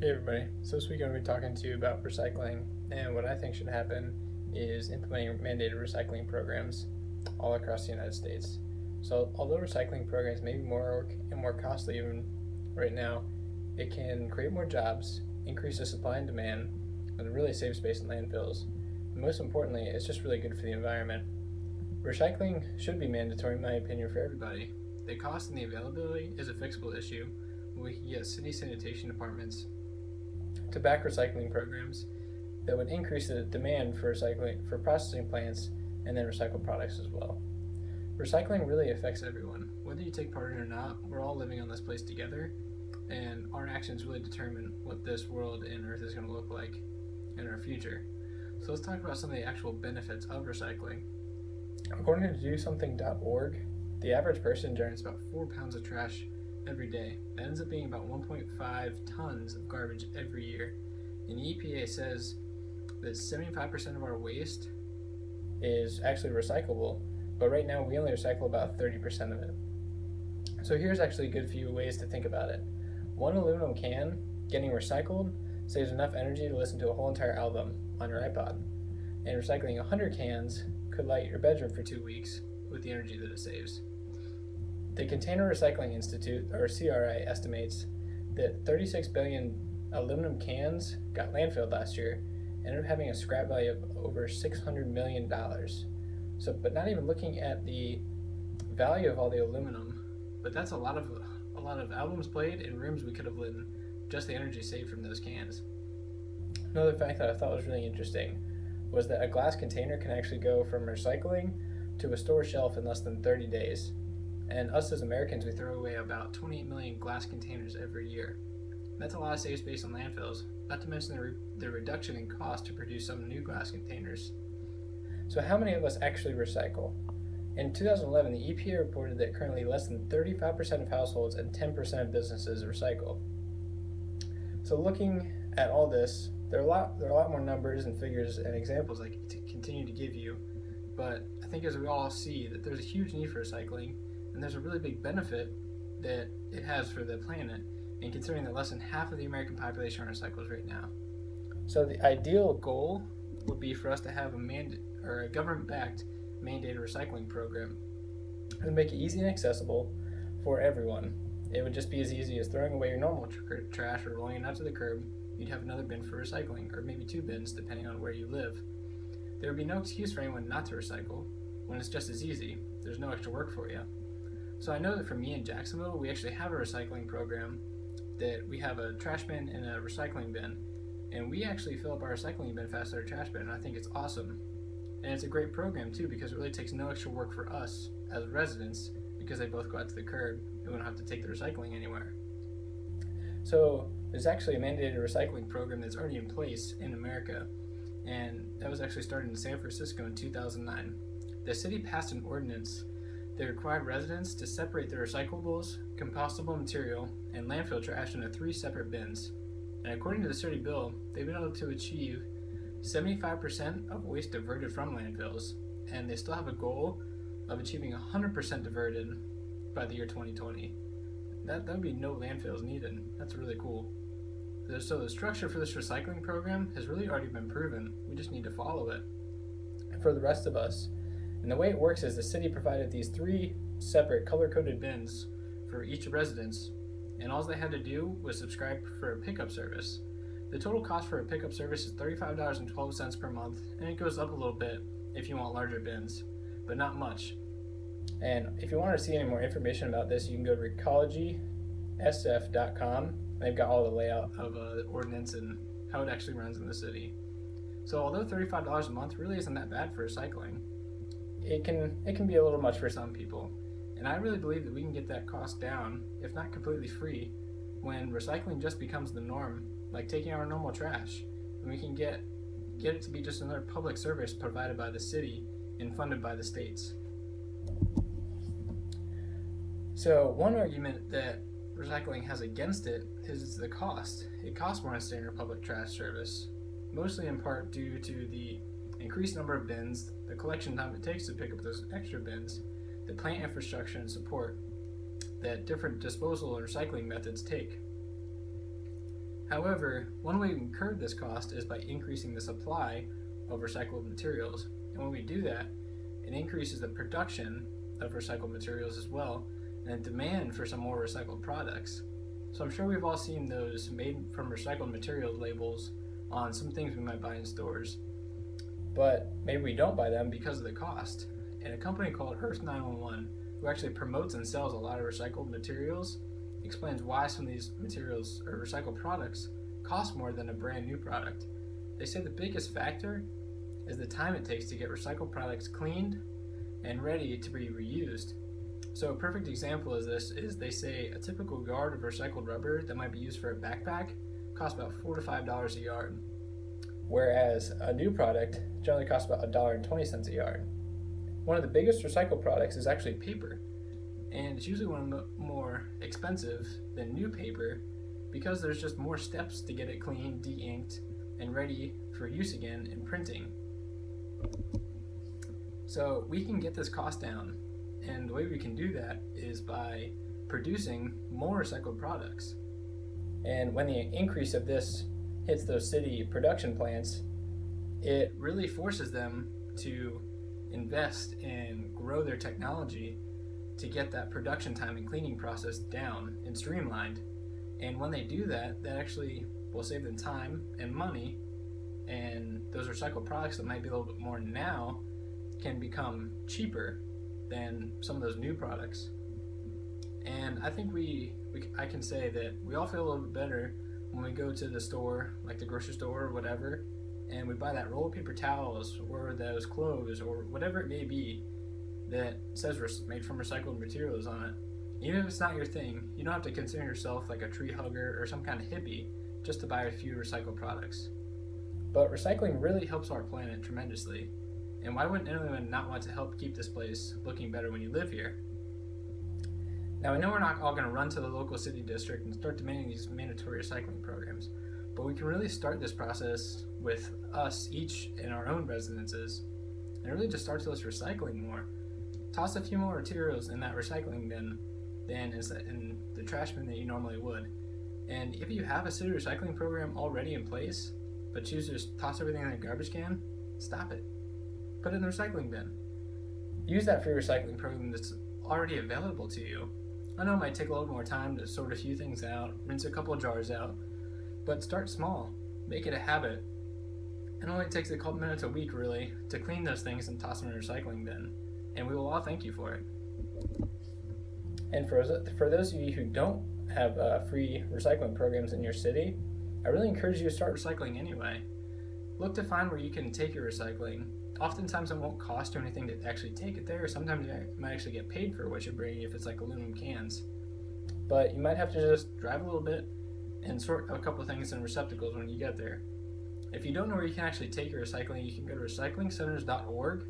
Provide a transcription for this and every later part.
Hey everybody, so this week I'm going to be talking to you about recycling, and what I think should happen is implementing mandated recycling programs all across the United States. So although recycling programs may be more work and more costly even right now, it can create more jobs, increase the supply and demand, and really save space in landfills. And most importantly, it's just really good for the environment. Recycling should be mandatory in my opinion for everybody. The cost and the availability is a fixable issue, but we can get city sanitation departments to back recycling programs that would increase the demand for recycling for processing plants and then recycled products as well. Recycling really affects everyone. Whether you take part in it or not, we're all living on this place together, and our actions really determine what this world and Earth is going to look like in our future. So let's talk about some of the actual benefits of recycling. According to DoSomething.org, the average person generates about 4 pounds of trash every day. That ends up being about 1.5 tons of garbage every year. And the EPA says that 75% of our waste is actually recyclable, but right now we only recycle about 30% of it. So here's actually a good few ways to think about it. One aluminum can getting recycled saves enough energy to listen to a whole entire album on your iPod. And recycling 100 cans could light your bedroom for 2 weeks with the energy that it saves. The Container Recycling Institute, or CRI, estimates that 36 billion aluminum cans got landfilled last year, ended up having a scrap value of over $600 million. So, but not even looking at the value of all the aluminum, but that's a lot of albums played and rooms we could have lived in, just the energy saved from those cans. Another fact that I thought was really interesting was that a glass container can actually go from recycling to a store shelf in less than 30 days. And us as Americans, we throw away about 28 million glass containers every year. That's a lot of safe space in landfills, not to mention the reduction in cost to produce some new glass containers. So how many of us actually recycle? In 2011, the EPA reported that currently less than 35% of households and 10% of businesses recycle. So looking at all this, there are a lot more numbers and figures and examples I could continue to give you, but I think as we all see that there's a huge need for recycling, and there's a really big benefit that it has for the planet, and considering that less than half of the American population recycles right now. So the ideal goal would be for us to have a government-backed mandated recycling program. It would make it easy and accessible for everyone. It would just be as easy as throwing away your normal trash or rolling it out to the curb. You'd have another bin for recycling, or maybe 2 bins depending on where you live. There would be no excuse for anyone not to recycle when it's just as easy. There's no extra work for you. So I know that for me in Jacksonville, we actually have a recycling program that we have a trash bin and a recycling bin, and we actually fill up our recycling bin faster than our trash bin, and I think it's awesome. And it's a great program too because it really takes no extra work for us as residents because they both go out to the curb and we don't have to take the recycling anywhere. So there's actually a mandated recycling program that's already in place in America, and that was actually started in San Francisco in 2009. The city passed an ordinance that required residents to separate their recyclables, compostable material, and landfill trash into 3 separate bins. And according to the city bill, they've been able to achieve 75% of waste diverted from landfills, and they still have a goal of achieving 100% diverted by the year 2020. That would be no landfills needed. That's really cool. So the structure for this recycling program has really already been proven. We just need to follow it. For the rest of us, and the way it works is the city provided these 3 separate color-coded bins for each residence, and all they had to do was subscribe for a pickup service. The total cost for a pickup service is $35.12 per month, and it goes up a little bit if you want larger bins, but not much. And if you want to see any more information about this, you can go to recologysf.com. They've got all the layout of the ordinance and how it actually runs in the city. So although $35 a month really isn't that bad for recycling, it can be a little much for some people. And I really believe that we can get that cost down, if not completely free, when recycling just becomes the norm, like taking our normal trash. And we can get it to be just another public service provided by the city and funded by the states. So one argument that recycling has against it is the cost. It costs more than standard public trash service, mostly in part due to the increased number of bins, the collection time it takes to pick up those extra bins, the plant infrastructure and support that different disposal and recycling methods take. However, one way we can curb this cost is by increasing the supply of recycled materials. And when we do that, it increases the production of recycled materials as well, and the demand for some more recycled products. So I'm sure we've all seen those made from recycled materials labels on some things we might buy in stores. But maybe we don't buy them because of the cost. And a company called Earth 911, who actually promotes and sells a lot of recycled materials, explains why some of these materials or recycled products cost more than a brand new product. They say the biggest factor is the time it takes to get recycled products cleaned and ready to be reused. So a perfect example of this is they say a typical yard of recycled rubber that might be used for a backpack costs about $4 to $5 a yard, whereas a new product generally costs about $1.20 a yard. One of the biggest recycled products is actually paper, and it's usually one of the more expensive than new paper because there's just more steps to get it clean, de-inked, and ready for use again in printing. So we can get this cost down, and the way we can do that is by producing more recycled products. And when the increase of this hits those city production plants, it really forces them to invest and grow their technology to get that production time and cleaning process down and streamlined. And when they do that, that actually will save them time and money, and those recycled products that might be a little bit more now can become cheaper than some of those new products. And I think I can say that we all feel a little bit better when we go to the store, like the grocery store or whatever, and we buy that roll of paper towels or those clothes or whatever it may be that says made from recycled materials on it. Even if it's not your thing, you don't have to consider yourself like a tree hugger or some kind of hippie just to buy a few recycled products. But recycling really helps our planet tremendously. And why wouldn't anyone not want to help keep this place looking better when you live here? Now, I know we're not all going to run to the local city district and start demanding these mandatory recycling programs, but we can really start this process with us each in our own residences and really just start to us recycling more. Toss a few more materials in that recycling bin than in the trash bin that you normally would. And if you have a city recycling program already in place, but choose to just toss everything in a garbage can, stop it. Put it in the recycling bin. Use that free recycling program that's already available to you. I know it might take a little more time to sort a few things out, rinse a couple of jars out, but start small. Make it a habit. It only takes a couple minutes a week, really, to clean those things and toss them in a recycling bin, and we will all thank you for it. And for those of you who don't have free recycling programs in your city, I really encourage you to start recycling anyway. Look to find where you can take your recycling. Oftentimes it won't cost you anything to actually take it there. Sometimes you might actually get paid for what you're bringing if it's like aluminum cans. But you might have to just drive a little bit and sort a couple things in receptacles when you get there. If you don't know where you can actually take your recycling, you can go to recyclingcenters.org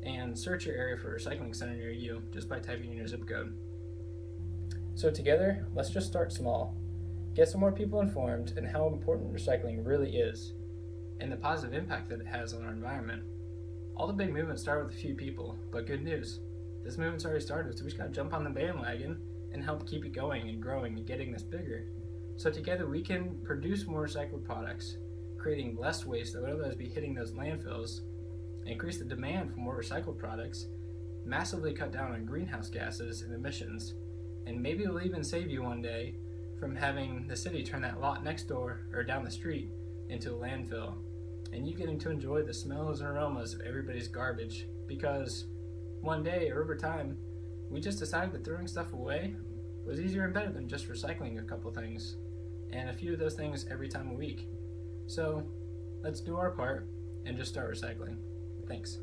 and search your area for a recycling center near you just by typing in your zip code. So together, let's just start small. Get some more people informed in how important recycling really is and the positive impact that it has on our environment. All the big movements start with a few people, but good news. This movement's already started, so we just gotta jump on the bandwagon and help keep it going and growing and getting this bigger. So together we can produce more recycled products, creating less waste that would otherwise be hitting those landfills, increase the demand for more recycled products, massively cut down on greenhouse gases and emissions, and maybe it'll even save you one day from having the city turn that lot next door or down the street into a landfill, and you getting to enjoy the smells and aromas of everybody's garbage, because one day or over time we just decided that throwing stuff away was easier and better than just recycling a couple things, and a few of those things every time a week. So let's do our part and just start recycling. Thanks.